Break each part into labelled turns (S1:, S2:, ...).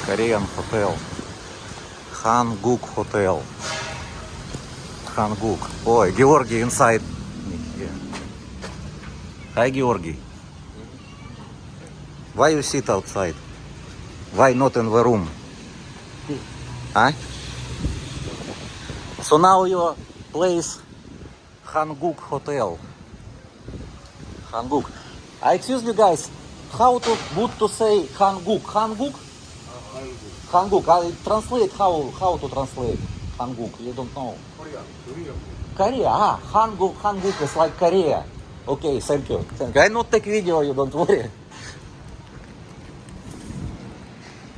S1: Korean hotel. Hanguk Hotel. Hanguk. Ой, Георгий inside. Hi, Георгий. Why you sit outside? Why not in the room? Huh? So now your place Hanguk Hotel. Hanguk. Excuse me guys, how to good to say Hanguk? Hanguk? Hanguk. I translate how to translate Hanguk. You don't know. Korea. Ah, Hanguk. Hanguk is like Korea. Okay, thank you. Thank you. I not take video, you don't worry.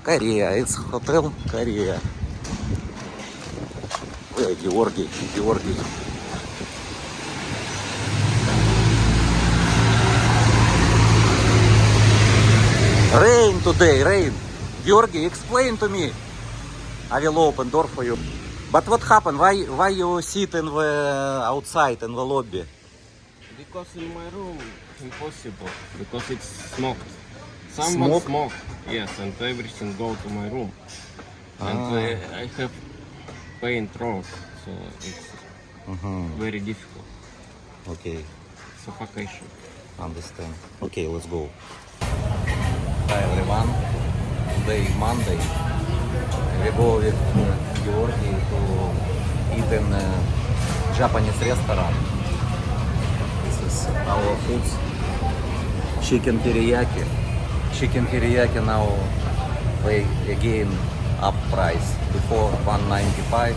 S1: Korea, it's hotel Korea. Ой, Георгий. Rain today, rain. Georgi, explain to me. I will open door for you. But what happened? Why you sit in the outside in the lobby?
S2: Because in my room, impossible. Because it's smoked. Someone smoked. Yes, and everything go to my room. And I have pain throat, so it's very difficult.
S1: Okay,
S2: Suffocation.
S1: understand. Okay, let's go. Hi everyone. Today is Monday. We go with Georgi to eat in a Japanese restaurant. This is our food. Chicken teriyaki. Chicken teriyaki now they again up price. Before 195.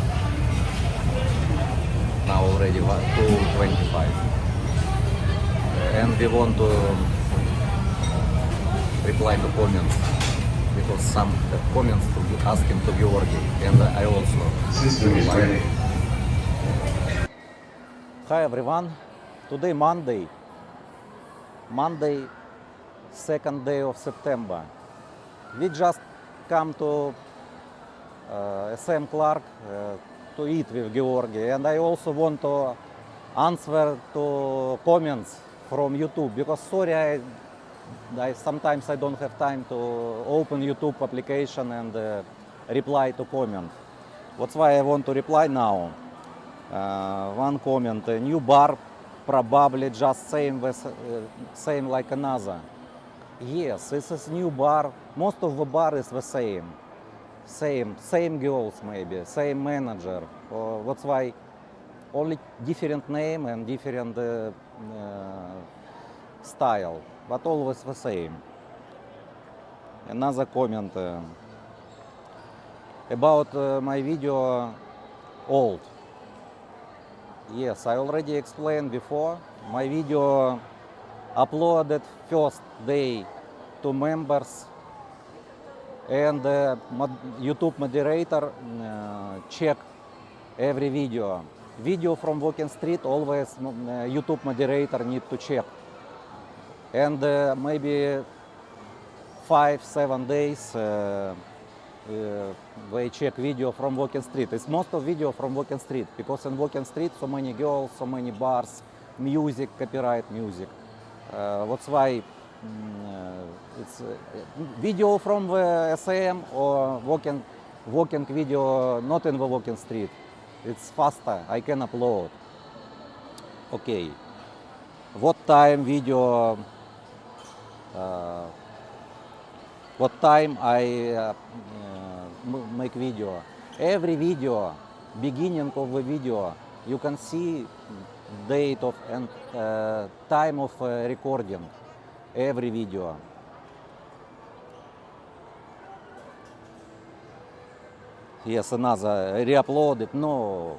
S1: Now already 225. And we want to reply to comments because some comments to asking to Georgi and I also reply. Hi everyone, today Monday, second day of September. We just come to SM Clark to eat with Georgi and I also want to answer to comments from YouTube because sorry sometimes I don't have time to open YouTube application and reply to comment. That's why I want to reply now. One comment, a new bar probably just same like another. Yes, this is new bar. Most of the bar is the same. Same girls maybe, same manager. That's why only different name and different style, but always the same. Another comment about my video old. Yes, I already explained before. My video uploaded first day to members and YouTube moderator check every video. Video from walking street always YouTube moderator need to check. And maybe 5-7 days they check video from walking street. It's most of video from walking street because in walking street so many girls, so many bars, music, copyright music. That's why it's video from the SM or walking video not in the walking street. It's faster, I can upload. Okay. What time video, what time I make video. Every video, beginning of the video, you can see date of and time of recording. Every video. Yes, another re-uploaded. No,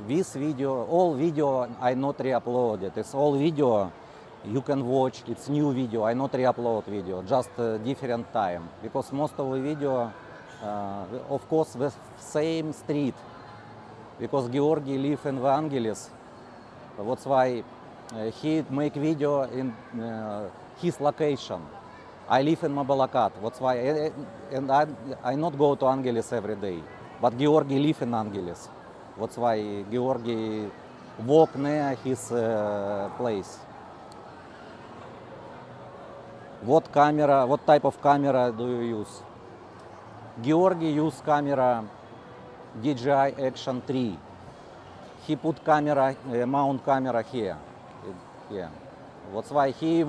S1: this video, all video I not re-uploaded. It's all video you can watch. It's new video. I not re-upload video, just different time. Because most of the video, of course, the same street. Because Georgi live in the Angeles. That's why he make video in his location. I live in Mabalacat. That's why, and I not go to Angeles every day. But Georgi live in Angeles. That's why Georgi walk near his place. What type of camera do you use? Georgi use camera DJI Action 3. He put camera, mount camera here. Here. That's why he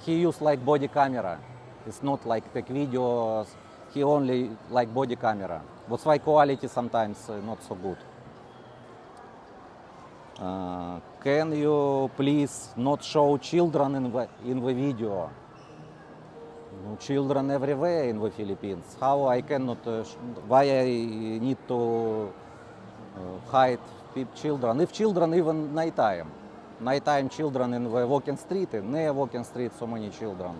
S1: he used like body camera. It's not like take videos. He only like body camera. That's why quality sometimes not so good. Can you please not show children in the video? No, children everywhere in the Philippines. How I cannot? Why I need to hide children? If children even nighttime children in the walking street, near walking street, so many children.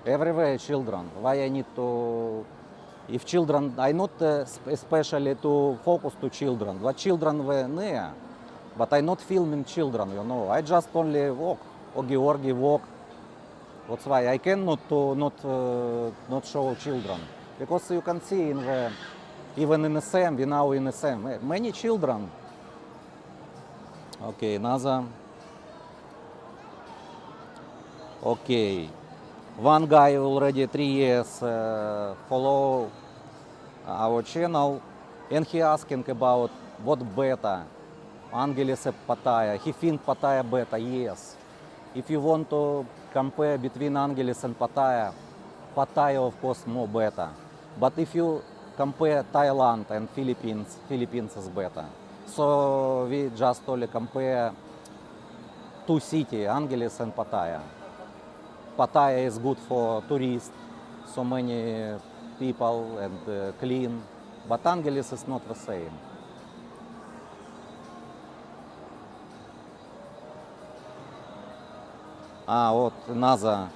S1: Everywhere children. Why I need to? If children, I not especially to focus to children. But children were near, but I not filming children. You know, I just only walk. Or Georgi walk. That's why I cannot not show children, because you can see in the even in SM, we now in SM many children. Okay, NASA. Okay, one guy already 3 years follow our channel, and he asking about what beta, Angeles Pattaya. He think Pattaya beta, yes. If you want to compare between Angeles and Pattaya, Pattaya of course more better. But if you compare Thailand and Philippines is better. So we just only compare two cities, Angeles and Pattaya. Pattaya is good for tourists, so many people and clean, but Angeles is not the same. Вот NASA,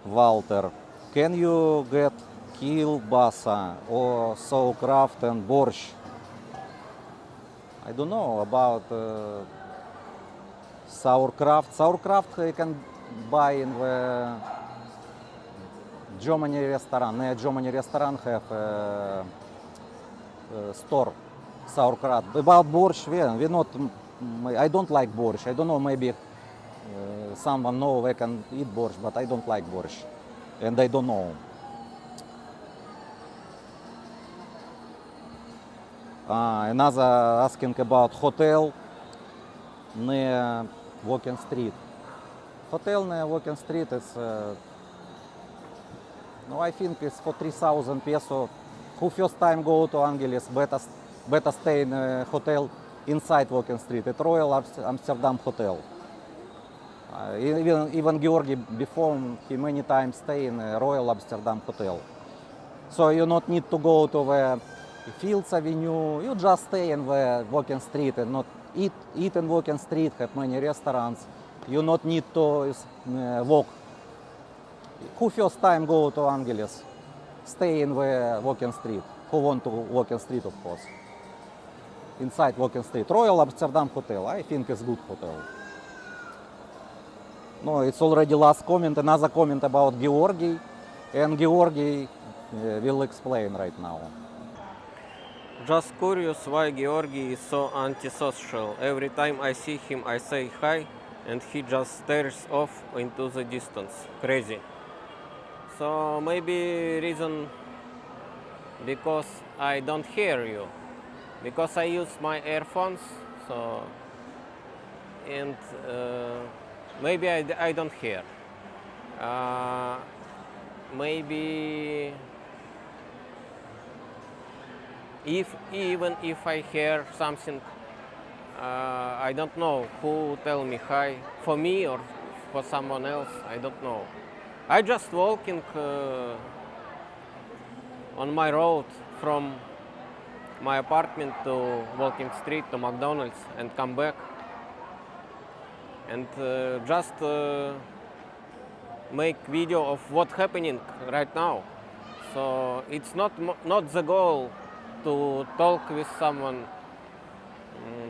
S1: Walter. Can you get kielbasa or sauerkraut and borscht? I don't know about sauerkraut. Sauerkraut you can buy in the Germany restaurant. Germany restaurant have store sauerkraut. About borscht, we not. I don't like borscht. I don't know, maybe someone know I can eat borscht, but I don't like borscht, and I don't know. Another asking about hotel near Walking Street. Hotel near Walking Street is, no, I think it's for 3,000 peso. Who first time go to Angeles, better stay in a hotel inside Walking Street at Royal Amsterdam Hotel. Even Georgi before he many times stay in Royal Amsterdam Hotel. So you not need to go to the Fields Avenue. You just stay in the Walking Street and not eat in Walking Street. Have many restaurants. You not need to walk. Who first time go to Angeles, stay in the Walking Street. Who want to Walking Street, of course. Inside Walking Street, Royal Amsterdam Hotel. I think it's good hotel. No, it's already last comment. Another comment about Georgi, and Georgi will explain right now.
S2: Just curious why Georgi is so antisocial. Every time I see him, I say hi, and he just stares off into the distance. Crazy. So maybe reason because I don't hear you, because I use my earphones. So and maybe I don't hear. Maybe even if I hear something, I don't know who tell me hi, for me or for someone else. I don't know. I just walking on my road from my apartment to Walking Street to McDonald's and come back. And just make video of what's happening right now. So it's not the goal to talk with someone,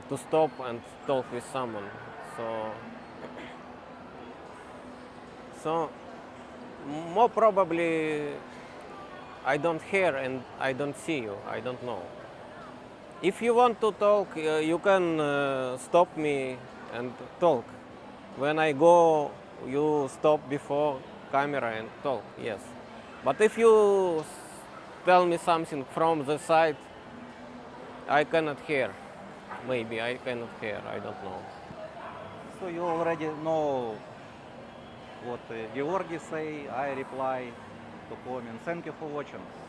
S2: to stop and talk with someone. So more probably I don't hear and I don't see you. I don't know. If you want to talk, you can stop me and talk. When I go, you stop before camera and talk, yes. But if you tell me something from the side, I cannot hear. Maybe I cannot hear, I don't know.
S1: So you already know what Georgi say. I reply to comment. Thank you for watching.